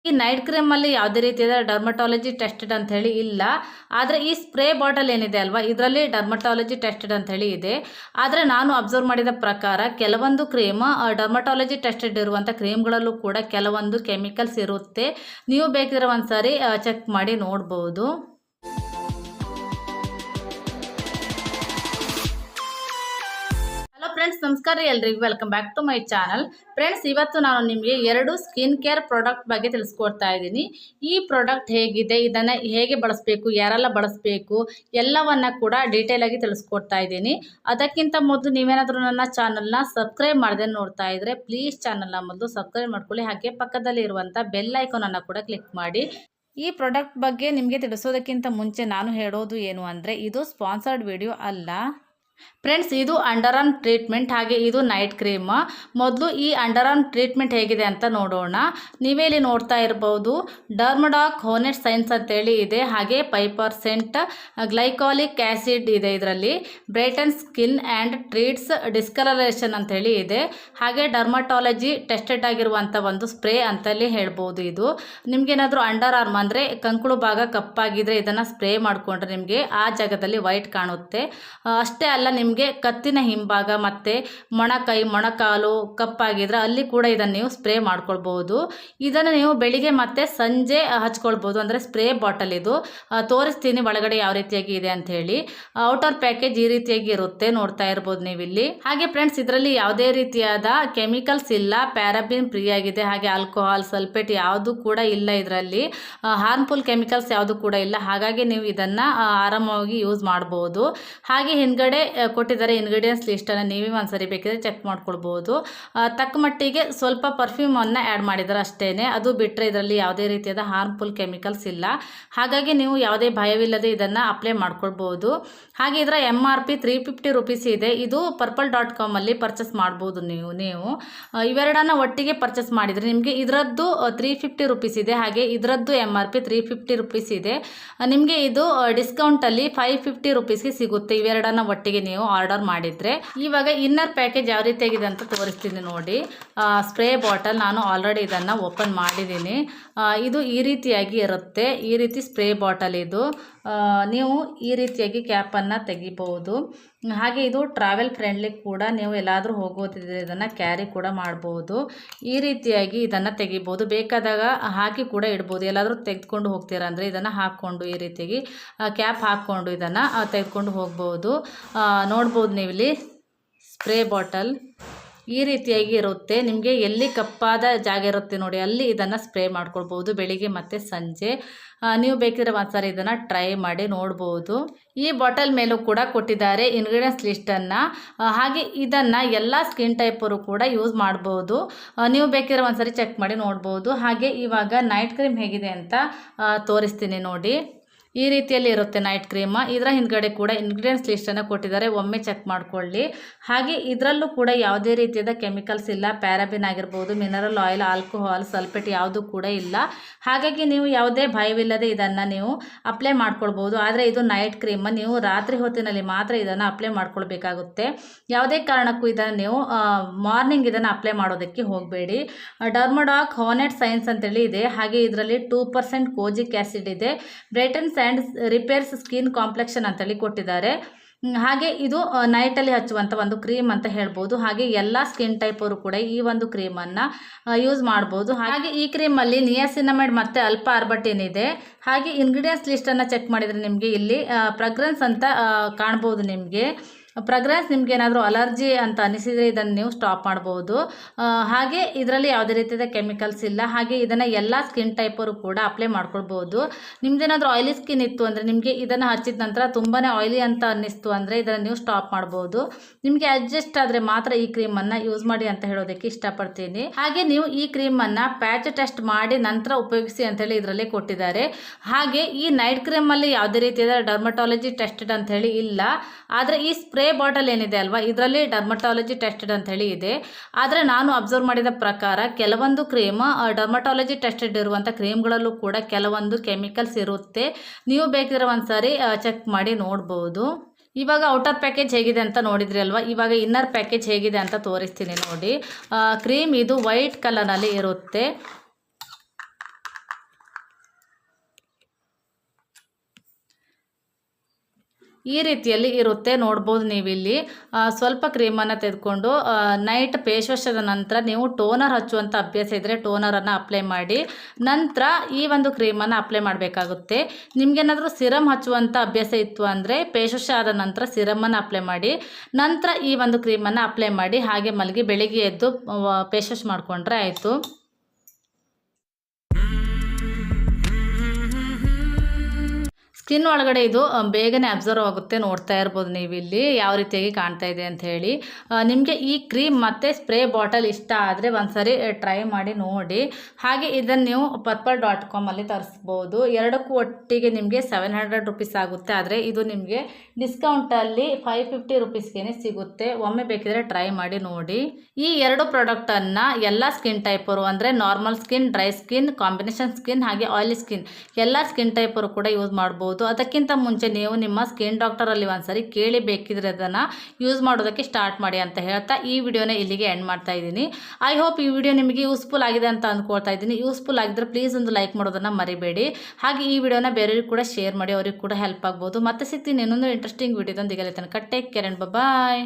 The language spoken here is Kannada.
ಈ ನೈಟ್ ಕ್ರೀಮಲ್ಲಿ ಯಾವುದೇ ರೀತಿಯಾದ ಡರ್ಮಟಾಲಜಿ ಟೆಸ್ಟೆಡ್ ಅಂತ ಹೇಳಿ ಇಲ್ಲ. ಆದರೆ ಈ ಸ್ಪ್ರೇ ಬಾಟಲ್ ಏನಿದೆ ಅಲ್ವಾ, ಇದರಲ್ಲಿ ಡರ್ಮಟಾಲಜಿ ಟೆಸ್ಟೆಡ್ ಅಂತ ಹೇಳಿ ಇದೆ. ಆದರೆ ನಾನು ಅಬ್ಸರ್ವ್ ಮಾಡಿದ ಪ್ರಕಾರ ಕೆಲವೊಂದು ಕ್ರೀಮ್ ಡರ್ಮಟಾಲಜಿ ಟೆಸ್ಟೆಡ್ ಇರುವಂಥ ಕ್ರೀಮ್ಗಳಲ್ಲೂ ಕೂಡ ಕೆಲವೊಂದು ಕೆಮಿಕಲ್ಸ್ ಇರುತ್ತೆ. ನೀವು ಬೇಕಿದ್ರೆ ಒಂದ್ಸಾರಿ ಚೆಕ್ ಮಾಡಿ ನೋಡ್ಬೋದು. ಫ್ರೆಂಡ್ಸ್, ನಮಸ್ಕಾರ ರೀ ಎಲ್ರಿಗೂ. Welcome back to my channel. Friends, ಇವತ್ತು ನಾನು ನಿಮಗೆ 2 ಸ್ಕಿನ್ ಕೇರ್ ಪ್ರಾಡಕ್ಟ್ ಬಗ್ಗೆ ತಿಳಿಸ್ಕೊಡ್ತಾ ಇದ್ದೀನಿ. ಈ ಪ್ರಾಡಕ್ಟ್ ಹೇಗಿದೆ, ಇದನ್ನು ಹೇಗೆ ಬಳಸಬೇಕು, ಯಾರೆಲ್ಲ ಬಳಸಬೇಕು, ಎಲ್ಲವನ್ನ ಕೂಡ ಡೀಟೇಲ್ ಆಗಿ ತಿಳಿಸ್ಕೊಡ್ತಾ ಇದ್ದೀನಿ. ಅದಕ್ಕಿಂತ ಮೊದಲು ನೀವೇನಾದರೂ ನನ್ನ ಚಾನಲ್ನ ಸಬ್ಸ್ಕ್ರೈಬ್ ಮಾಡದೆ ನೋಡ್ತಾ ಇದ್ದರೆ ಪ್ಲೀಸ್ ಚಾನಲ್ನ ಮೊದಲು ಸಬ್ಸ್ಕ್ರೈಬ್ ಮಾಡ್ಕೊಳ್ಳಿ. ಹಾಗೆ ಪಕ್ಕದಲ್ಲಿ ಇರುವಂಥ ಬೆಲ್ ಐಕಾನನ್ನು ಕೂಡ ಕ್ಲಿಕ್ ಮಾಡಿ. ಈ ಪ್ರಾಡಕ್ಟ್ ಬಗ್ಗೆ ನಿಮಗೆ ತಿಳಿಸೋದಕ್ಕಿಂತ ಮುಂಚೆ ನಾನು ಹೇಳೋದು ಏನು ಅಂದರೆ, ಇದು ಸ್ಪಾನ್ಸರ್ಡ್ ವಿಡಿಯೋ ಅಲ್ಲ. ಫ್ರೆಂಡ್ಸ್, ಇದು ಅಂಡರ್ ಆರ್ಮ್ ಟ್ರೀಟ್ಮೆಂಟ್, ಹಾಗೆ ಇದು ನೈಟ್ ಕ್ರೀಮ್. ಮೊದಲು ಈ ಅಂಡರ್ ಆರ್ಮ್ ಟ್ರೀಟ್ಮೆಂಟ್ ಹೇಗಿದೆ ಅಂತ ನೋಡೋಣ. ನೀವೇ ಇಲ್ಲಿ ನೋಡ್ತಾ ಇರ್ಬೋದು, ಡರ್ಮಡಾಕ್ ಹೋನೆಟ್ ಸೈನ್ಸ್ ಅಂತೇಳಿ ಇದೆ. ಹಾಗೆ 5% ಗ್ಲೈಕಾಲಿಕ್ ಆ್ಯಸಿಡ್ ಇದೆ ಇದರಲ್ಲಿ. Brighten skin and treats discolouration ಅಂತೇಳಿ ಇದೆ. ಹಾಗೆ ಡರ್ಮಟಾಲಜಿ ಟೆಸ್ಟೆಡ್ ಆಗಿರುವಂಥ ಒಂದು ಸ್ಪ್ರೇ ಅಂತಲೇ ಹೇಳ್ಬೋದು. ಇದು ನಿಮಗೇನಾದರೂ ಅಂಡರ್ ಆರ್ಮ್ ಅಂದರೆ ಕಂಕುಳು ಭಾಗ ಕಪ್ಪಾಗಿದ್ದರೆ ಇದನ್ನು ಸ್ಪ್ರೇ ಮಾಡಿಕೊಂಡ್ರೆ ನಿಮಗೆ ಆ ಜಾಗದಲ್ಲಿ ವೈಟ್ ಕಾಣುತ್ತೆ. ಅಷ್ಟೇ ಅಲ್ಲ, ನಿಮಗೆ ಕತ್ತಿನ ಹಿಂಭಾಗ ಮತ್ತು ಮೊಣಕೈ ಮೊಣಕಾಲು ಕಪ್ಪಾಗಿದ್ರೆ ಅಲ್ಲಿ ಕೂಡ ಇದನ್ನು ನೀವು ಸ್ಪ್ರೇ ಮಾಡ್ಕೊಳ್ಬೋದು. ಇದನ್ನು ನೀವು ಬೆಳಿಗ್ಗೆ ಮತ್ತು ಸಂಜೆ ಹಚ್ಕೊಳ್ಬೋದು. ಅಂದರೆ ಸ್ಪ್ರೇ ಬಾಟಲ್ ಇದು. ತೋರಿಸ್ತೀನಿ ಒಳಗಡೆ ಯಾವ ರೀತಿಯಾಗಿ ಇದೆ ಅಂತ ಹೇಳಿ. ಔಟರ್ ಪ್ಯಾಕೇಜ್ ಈ ರೀತಿಯಾಗಿ ಇರುತ್ತೆ, ನೋಡ್ತಾ ಇರ್ಬೋದು ನೀವಿಲ್ಲಿ. ಹಾಗೆ ಫ್ರೆಂಡ್ಸ್, ಇದರಲ್ಲಿ ಯಾವುದೇ ರೀತಿಯಾದ ಕೆಮಿಕಲ್ಸ್ ಇಲ್ಲ, ಪ್ಯಾರಾಬಿನ್ ಫ್ರೀ ಆಗಿದೆ. ಹಾಗೆ ಆಲ್ಕೋಹಾಲ್, ಸಲ್ಫೇಟ್ ಯಾವುದು ಕೂಡ ಇಲ್ಲ ಇದರಲ್ಲಿ. ಹಾರ್ಮ್ಫುಲ್ ಕೆಮಿಕಲ್ಸ್ ಯಾವುದು ಕೂಡ ಇಲ್ಲ. ಹಾಗಾಗಿ ನೀವು ಇದನ್ನು ಆರಾಮವಾಗಿ ಯೂಸ್ ಮಾಡ್ಬೋದು. ಹಾಗೆ ಹಿಂದ್ಗಡೆ ಕೊಟ್ಟಿದ್ದಾರೆ ಇಂಗ್ರೀಡಿಯೆಂಟ್ಸ್ ಲಿಸ್ಟನ್ನು, ನೀವೇ ಒಂದ್ಸರಿ ಬೇಕಿದ್ರೆ ಚೆಕ್ ಮಾಡ್ಕೊಳ್ಬೋದು. ತಕ್ಕ ಮಟ್ಟಿಗೆ ಸ್ವಲ್ಪ ಪರ್ಫ್ಯೂಮನ್ನು ಆ್ಯಡ್ ಮಾಡಿದ್ದಾರೆ ಅಷ್ಟೇ. ಅದು ಬಿಟ್ಟರೆ ಇದರಲ್ಲಿ ಯಾವುದೇ ರೀತಿಯಾದ ಹಾರ್ಮ್ಫುಲ್ ಕೆಮಿಕಲ್ಸ್ ಇಲ್ಲ. ಹಾಗಾಗಿ ನೀವು ಯಾವುದೇ ಭಯವಿಲ್ಲದೆ ಇದನ್ನು ಅಪ್ಲೈ ಮಾಡ್ಕೊಳ್ಬೋದು. ಹಾಗೆ ಇದರ MRP 350 ರುಪೀಸ್ ಇದೆ. ಇದು purple.com ಅಲ್ಲಿ ಪರ್ಚೇಸ್ ಮಾಡ್ಬೋದು. ನೀವು ಇವೆರಡನ್ನ ಒಟ್ಟಿಗೆ ಪರ್ಚೇಸ್ ಮಾಡಿದರೆ ನಿಮಗೆ ಇದರದ್ದು 350 ರುಪೀಸ್ ಇದೆ. ಹಾಗೆ ಇದರದ್ದು MRP 350 ರುಪೀಸ್ ಇದೆ. ನಿಮಗೆ ಇದು ಡಿಸ್ಕೌಂಟಲ್ಲಿ 550 ರುಪೀಸ್ಗೆ ಸಿಗುತ್ತೆ ಇವೆರಡನ್ನ ಒಟ್ಟಿಗೆ ನೀವು ಆರ್ಡರ್ ಮಾಡಿದರೆ. ಇವಾಗ ಇನ್ನರ್ ಪ್ಯಾಕೇಜ್ ಯಾವ ರೀತಿಯಾಗಿದೆ ಅಂತ ತೋರಿಸ್ತೀನಿ ನೋಡಿ. ಸ್ಪ್ರೇ ಬಾಟಲ್ ನಾನು ಆಲ್ರೆಡಿ ಇದನ್ನು ಓಪನ್ ಮಾಡಿದ್ದೀನಿ. ಇದು ಈ ರೀತಿಯಾಗಿ ಇರುತ್ತೆ. ಈ ರೀತಿ ಸ್ಪ್ರೇ ಬಾಟಲ್ ಇದು. ನೀವು ಈ ರೀತಿಯಾಗಿ ಕ್ಯಾಪನ್ನು ತೆಗಿಬಹುದು. ಹಾಗೆ ಇದು ಟ್ರಾವೆಲ್ ಫ್ರೆಂಡ್ಲಿ ಕೂಡ. ನೀವು ಎಲ್ಲಾದರೂ ಹೋಗೋದಿದ್ರೆ ಇದನ್ನು ಕ್ಯಾರಿ ಕೂಡ ಮಾಡ್ಬೋದು. ಈ ರೀತಿಯಾಗಿ ಇದನ್ನು ತೆಗಿಬೋದು. ಬೇಕಾದಾಗ ಹಾಕಿ ಕೂಡ ಇಡ್ಬೋದು. ಎಲ್ಲಾದರೂ ತೆಗೆದುಕೊಂಡು ಹೋಗ್ತೀರಾ ಅಂದರೆ ಇದನ್ನು ಹಾಕ್ಕೊಂಡು ಈ ರೀತಿಯಾಗಿ ಕ್ಯಾಪ್ ಹಾಕ್ಕೊಂಡು ಇದನ್ನು ತೆಗೆದುಕೊಂಡು ಹೋಗ್ಬೋದು. ನೋಡ್ಬೋದು ನೀವಿಲ್ಲಿ ಸ್ಪ್ರೇ ಬಾಟಲ್ ಈ ರೀತಿಯಾಗಿ ಇರುತ್ತೆ. ನಿಮಗೆ ಎಲ್ಲಿ ಕಪ್ಪಾದ ಜಾಗ ಇರುತ್ತೆ ನೋಡಿ, ಅಲ್ಲಿ ಇದನ್ನು ಸ್ಪ್ರೇ ಮಾಡ್ಕೊಳ್ಬೋದು ಬೆಳಿಗ್ಗೆ ಮತ್ತು ಸಂಜೆ. ನೀವು ಬೇಕಿದ್ರೆ ಒಂದ್ಸರಿ ಇದನ್ನು ಟ್ರೈ ಮಾಡಿ ನೋಡ್ಬೋದು. ಈ ಬಾಟಲ್ ಮೇಲೂ ಕೂಡ ಕೊಟ್ಟಿದ್ದಾರೆ ಇಂಗ್ರೀಡಿಯೆಂಟ್ಸ್ ಲಿಸ್ಟನ್ನು. ಹಾಗೆ ಇದನ್ನು ಎಲ್ಲ ಸ್ಕಿನ್ ಟೈಪರು ಕೂಡ ಯೂಸ್ ಮಾಡ್ಬೋದು. ನೀವು ಬೇಕಿದ್ರೆ ಒಂದ್ಸರಿ ಚೆಕ್ ಮಾಡಿ ನೋಡ್ಬೋದು. ಹಾಗೆ ಇವಾಗ ನೈಟ್ ಕ್ರೀಮ್ ಹೇಗಿದೆ ಅಂತ ತೋರಿಸ್ತೀನಿ ನೋಡಿ. ಈ ರೀತಿಯಲ್ಲಿ ಇರುತ್ತೆ ನೈಟ್ ಕ್ರೀಮ್. ಇದರ ಹಿಂದ್ಗಡೆ ಕೂಡ ಇಂಗ್ರೀಡಿಯೆಂಟ್ಸ್ ಲಿಸ್ಟನ್ನು ಕೊಟ್ಟಿದ್ದಾರೆ, ಒಮ್ಮೆ ಚೆಕ್ ಮಾಡ್ಕೊಳ್ಳಿ. ಹಾಗೆ ಇದರಲ್ಲೂ ಕೂಡ ಯಾವುದೇ ರೀತಿಯಾದ ಕೆಮಿಕಲ್ಸ್ ಇಲ್ಲ. ಪ್ಯಾರಾಬಿನ್ ಆಗಿರ್ಬೋದು, ಮಿನರಲ್ ಆಯಿಲ್, ಆಲ್ಕೋಹಾಲ್, ಸಲ್ಫೇಟ್ ಯಾವುದು ಕೂಡ ಇಲ್ಲ. ಹಾಗಾಗಿ ನೀವು ಯಾವುದೇ ಭಯವಿಲ್ಲದೆ ಇದನ್ನು ನೀವು ಅಪ್ಲೈ ಮಾಡ್ಕೊಳ್ಬೋದು. ಆದರೆ ಇದು ನೈಟ್ ಕ್ರೀಮ್, ನೀವು ರಾತ್ರಿ ಹೊತ್ತಿನಲ್ಲಿ ಮಾತ್ರ ಇದನ್ನು ಅಪ್ಲೈ ಮಾಡ್ಕೊಳ್ಬೇಕಾಗುತ್ತೆ. ಯಾವುದೇ ಕಾರಣಕ್ಕೂ ಇದನ್ನು ನೀವು ಮಾರ್ನಿಂಗ್ ಇದನ್ನು ಅಪ್ಲೈ ಮಾಡೋದಕ್ಕೆ ಹೋಗಬೇಡಿ. ಡರ್ಮಡಾಕ್ ಹೋನೆಟ್ ಸೈನ್ಸ್ ಅಂತೇಳಿ ಇದೆ. ಹಾಗೆ ಇದರಲ್ಲಿ 2% ಕೋಜಿಕ್ ಆ್ಯಸಿಡ್ ಇದೆ. Brightens and repairs skin complexion ಅಂತೇಳಿ ಕೊಟ್ಟಿದ್ದಾರೆ. ಹಾಗೆ ಇದು ನೈಟಲ್ಲಿ ಹಚ್ಚುವಂಥ ಒಂದು ಕ್ರೀಮ್ ಅಂತ ಹೇಳ್ಬೋದು. ಹಾಗೆ ಎಲ್ಲ ಸ್ಕಿನ್ ಟೈಪವರು ಕೂಡ ಈ ಒಂದು ಕ್ರೀಮನ್ನು ಯೂಸ್ ಮಾಡ್ಬೋದು. ಹಾಗೆ ಈ ಕ್ರೀಮಲ್ಲಿ ನಿಯಾಸಿನಮೈಡ್ ಮತ್ತು ಅಲ್ಫಾ ಆರ್ಬಟಿನ್ ಇದೆ. ಹಾಗೆ ಇಂಗ್ರೀಡಿಯೆಂಟ್ಸ್ ಲಿಸ್ಟನ್ನು ಚೆಕ್ ಮಾಡಿದರೆ ನಿಮಗೆ ಇಲ್ಲಿ ಫ್ರಾಗ್ರೆನ್ಸ್ ಅಂತ ಕಾಣ್ಬೋದು. ನಿಮಗೆ ಫ್ರಾಗ್ರೆನ್ಸ್ ನಿಮ್ಗೆ ಏನಾದರೂ ಅಲರ್ಜಿ ಅಂತ ಅನಿಸಿದರೆ ಇದನ್ನು ನೀವು ಸ್ಟಾಪ್ ಮಾಡ್ಬೋದು. ಹಾಗೆ ಇದರಲ್ಲಿ ಯಾವುದೇ ರೀತಿಯಾದ ಕೆಮಿಕಲ್ಸ್ ಇಲ್ಲ. ಹಾಗೆ ಇದನ್ನು ಎಲ್ಲ ಸ್ಕಿನ್ ಟೈಪರು ಕೂಡ ಅಪ್ಲೈ ಮಾಡ್ಕೊಳ್ಬೋದು. ನಿಮ್ದೇನಾದರೂ ಆಯಿಲಿ ಸ್ಕಿನ್ ಇತ್ತು ಅಂದರೆ, ನಿಮಗೆ ಇದನ್ನು ಹಚ್ಚಿದ ನಂತರ ತುಂಬಾ ಆಯಿಲಿ ಅಂತ ಅನ್ನಿಸ್ತು ಅಂದರೆ ಇದನ್ನು ನೀವು ಸ್ಟಾಪ್ ಮಾಡ್ಬೋದು. ನಿಮಗೆ ಅಡ್ಜಸ್ಟ್ ಆದರೆ ಮಾತ್ರ ಈ ಕ್ರೀಮನ್ನು ಯೂಸ್ ಮಾಡಿ ಅಂತ ಹೇಳೋದಕ್ಕೆ ಇಷ್ಟಪಡ್ತೀನಿ. ಹಾಗೆ ನೀವು ಈ ಕ್ರೀಮನ್ನು ಪ್ಯಾಚ್ ಟೆಸ್ಟ್ ಮಾಡಿ ನಂತರ ಉಪಯೋಗಿಸಿ ಅಂತೇಳಿ ಇದರಲ್ಲಿ ಕೊಟ್ಟಿದ್ದಾರೆ. ಹಾಗೆ ಈ ನೈಟ್ ಕ್ರೀಮಲ್ಲಿ ಯಾವುದೇ ರೀತಿಯಾದ ಡರ್ಮಟಾಲಜಿ ಟೆಸ್ಟೆಡ್ ಅಂತ ಹೇಳಿ ಇಲ್ಲ. ಆದರೆ ಈ ಸ್ಪ್ರೇ ಬಾಟಲ್ ಏನಿದೆ ಅಲ್ವಾ, ಇದರಲ್ಲಿ ಡರ್ಮಟಾಲಜಿ ಟೆಸ್ಟೆಡ್ ಅಂತ ಹೇಳಿ ಇದೆ. ಆದರೆ ನಾನು ಅಬ್ಸರ್ವ್ ಮಾಡಿದ ಪ್ರಕಾರ ಕೆಲವೊಂದು ಕ್ರೀಮ್ ಡರ್ಮಟಾಲಜಿ ಟೆಸ್ಟೆಡ್ ಇರುವಂಥ ಕ್ರೀಮ್ಗಳಲ್ಲೂ ಕೂಡ ಕೆಲವೊಂದು ಕೆಮಿಕಲ್ಸ್ ಇರುತ್ತೆ. ನೀವು ಬೇಕಿದ್ರೆ ಒಂದ್ಸಾರಿ ಚೆಕ್ ಮಾಡಿ ನೋಡ್ಬೋದು. ಇವಾಗ ಔಟರ್ ಪ್ಯಾಕೇಜ್ ಹೇಗಿದೆ ಅಂತ ನೋಡಿದ್ರಿ ಅಲ್ವಾ. ಇವಾಗ ಇನ್ನರ್ ಪ್ಯಾಕೇಜ್ ಹೇಗಿದೆ ಅಂತ ತೋರಿಸ್ತೀನಿ ನೋಡಿ. ಕ್ರೀಮ್ ಇದು ವೈಟ್ ಕಲರ್ನಲ್ಲಿ ಇರುತ್ತೆ. ಈ ರೀತಿಯಲ್ಲಿ ಇರುತ್ತೆ ನೋಡ್ಬೋದು ನೀವಿಲ್ಲಿ. ಸ್ವಲ್ಪ ಕ್ರೀಮನ್ನು ತೆಗೆದುಕೊಂಡು ನೈಟ್ ಫೇಸ್ ವಾಶ್ ಆದ ನಂತರ ನೀವು ಟೋನರ್ ಹಚ್ಚುವಂಥ ಅಭ್ಯಾಸ ಇದ್ದರೆ ಟೋನರನ್ನು ಅಪ್ಲೈ ಮಾಡಿ ನಂತರ ಈ ಒಂದು ಕ್ರೀಮನ್ನು ಅಪ್ಲೈ ಮಾಡಬೇಕಾಗುತ್ತೆ. ನಿಮಗೇನಾದರೂ ಸಿರಮ್ ಹಚ್ಚುವಂಥ ಅಭ್ಯಾಸ ಇತ್ತು ಅಂದರೆ ಫೇಸ್ ವಾಶ್ ಆದ ನಂತರ ಸಿರಮನ್ನು ಅಪ್ಲೈ ಮಾಡಿ ನಂತರ ಈ ಒಂದು ಕ್ರೀಮನ್ನು ಅಪ್ಲೈ ಮಾಡಿ ಹಾಗೆ ಮಲಗಿ ಬೆಳಿಗ್ಗೆ ಎದ್ದು ಫೇಸ್ ವಾಶ್ ಮಾಡಿಕೊಂಡ್ರೆ ಆಯಿತು. ಸ್ಕಿನ್ ಒಳಗಡೆ ಇದು ಬೇಗನೆ ಅಬ್ಸರ್ವ್ ಆಗುತ್ತೆ. ನೋಡ್ತಾ ಇರ್ಬೋದು ನೀವು ಇಲ್ಲಿ ಯಾವ ರೀತಿಯಾಗಿ ಕಾಣ್ತಾ ಇದೆ ಅಂತ ಹೇಳಿ. ನಿಮಗೆ ಈ ಕ್ರೀಮ್ ಮತ್ತು ಸ್ಪ್ರೇ ಬಾಟಲ್ ಇಷ್ಟ ಆದರೆ ಒಂದ್ಸರಿ ಟ್ರೈ ಮಾಡಿ ನೋಡಿ. ಹಾಗೆ ಇದನ್ನು ನೀವು purple.com ತರಿಸ್ಬೋದು. ಎರಡಕ್ಕೂ ಒಟ್ಟಿಗೆ ನಿಮಗೆ 700 ರುಪೀಸ್ ಆಗುತ್ತೆ. ಆದರೆ ಇದು ನಿಮಗೆ ಡಿಸ್ಕೌಂಟಲ್ಲಿ 550 ರುಪೀಸ್ಗೆ ಸಿಗುತ್ತೆ. ಒಮ್ಮೆ ಬೇಕಿದ್ರೆ ಟ್ರೈ ಮಾಡಿ ನೋಡಿ. ಈ ಎರಡು ಪ್ರಾಡಕ್ಟನ್ನು ಎಲ್ಲ ಸ್ಕಿನ್ ಟೈಪರು ಅಂದರೆ normal skin, dry skin, combination skin ಹಾಗೆ ಆಯಿಲಿ ಸ್ಕಿನ್ ಎಲ್ಲ ಸ್ಕಿನ್ ಟೈಪರು ಕೂಡ ಯೂಸ್ ಮಾಡ್ಬೋದು. ಅದಕ್ಕಿಂತ ಮುಂಚೆ ನೀವು ನಿಮ್ಮ ಸ್ಕಿನ್ ಡಾಕ್ಟರಲ್ಲಿ ಒಂದ್ಸರಿ ಕೇಳಿ ಬೇಕಿದ್ರೆ ಅದನ್ನು ಯೂಸ್ ಮಾಡೋದಕ್ಕೆ ಸ್ಟಾರ್ಟ್ ಮಾಡಿ ಅಂತ ಹೇಳ್ತಾ ಈ ವಿಡಿಯೋನ ಇಲ್ಲಿಗೆ ಎಂಡ್ ಮಾಡ್ತಾ ಇದ್ದೀನಿ. ಐ ಹೋಪ್ ಈ ವಿಡಿಯೋ ನಿಮಗೆ ಯೂಸ್ಫುಲ್ ಆಗಿದೆ ಅಂತ ಅಂದ್ಕೊಳ್ತಾ ಇದ್ದೀನಿ. ಯೂಸ್ಫುಲ್ ಆಗಿದ್ರೆ ಪ್ಲೀಸ್ ಒಂದು ಲೈಕ್ ಮಾಡೋದನ್ನು ಮರಿಬೇಡಿ. ಹಾಗೆ ಈ ವಿಡಿಯೋನ ಬೇರೆಯವ್ರಿಗೆ ಕೂಡ ಶೇರ್ ಮಾಡಿ, ಅವ್ರಿಗೆ ಕೂಡ ಹೆಲ್ಪ್ ಆಗ್ಬೋದು. ಮತ್ತೆ ಸಿಗ್ತೀನಿ ಇನ್ನೊಂದು ಇಂಟ್ರೆಸ್ಟಿಂಗ್ ವಿಡಿಯೋದೊಂದಿಗೆ. Take care and bye.